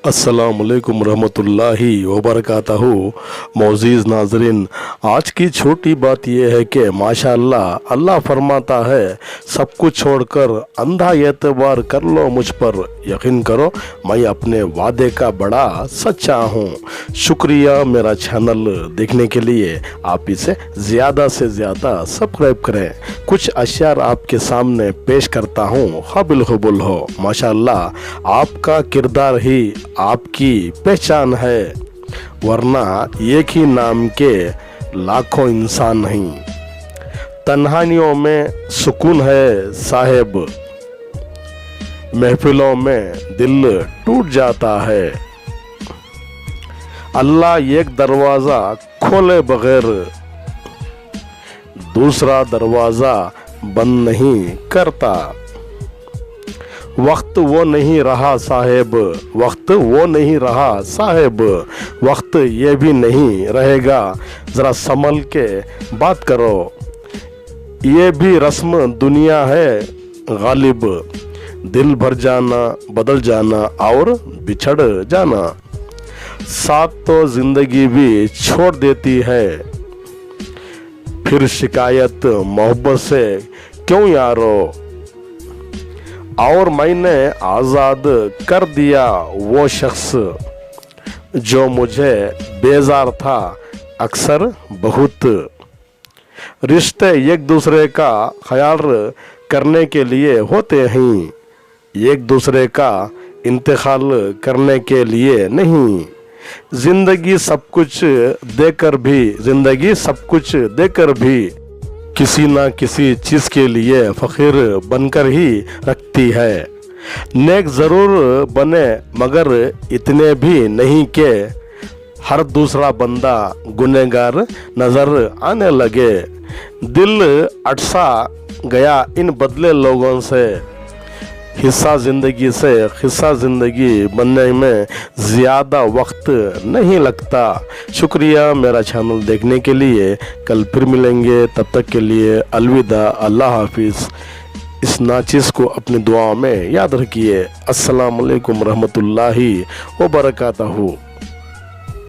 अस्सलामुअलैकुम रहमतुल्लाहि वबरकातहू। मोअज़्ज़िज़ नाज़रीन, आज की छोटी बात यह है कि माशाअल्लाह अल्लाह फरमाता है, सब कुछ छोड़कर अंधा एतबार कर लो मुझ पर, यकीन करो मैं अपने वादे का बड़ा सच्चा हूँ। शुक्रिया मेरा चैनल देखने के लिए। आप इसे ज़्यादा से ज़्यादा सब्सक्राइब करें। कुछ अशआर आपके सामने पेश करता हूँ, काबिल कबूल हो। माशाअल्लाह आपका किरदार ही आपकी पहचान है, वरना एक ही नाम के लाखों इंसान नहीं। तन्हाइयों में सुकून है साहेब, महफिलों में दिल टूट जाता है। अल्लाह एक दरवाज़ा खोले बगैर दूसरा दरवाज़ा बंद नहीं करता। वक्त वो नहीं रहा साहेब, वक्त वो नहीं रहा साहेब, वक्त ये भी नहीं रहेगा, ज़रा संभल के बात करो। ये भी रस्म दुनिया है गालिब, दिल भर जाना, बदल जाना और बिछड़ जाना। साथ तो ज़िंदगी भी छोड़ देती है, फिर शिकायत मोहब्बत से क्यों यारो। और मैंने आज़ाद कर दिया वो शख्स जो मुझे बेजार था अक्सर बहुत। रिश्ते एक दूसरे का ख्याल करने के लिए होते हैं, एक दूसरे का इंतखाल करने के लिए नहीं। जिंदगी सब कुछ देकर भी किसी ना किसी चीज़ के लिए फ़कीर बनकर ही रखती है। नेक ज़रूर बने मगर इतने भी नहीं कि हर दूसरा बंदा गुनहगार नज़र आने लगे। दिल अटसा गया इन बदले लोगों से, हिस्सा ज़िंदगी बनने में ज़्यादा वक्त नहीं लगता। शुक्रिया मेरा चैनल देखने के लिए। कल फिर मिलेंगे, तब तक के लिए अलविदा, अल्लाह हाफिज़। इस नाचिज़ को अपनी दुआओं में याद रखिए। अस्सलाम वालेकुम रहमतुल्लाहि व बरकातहू।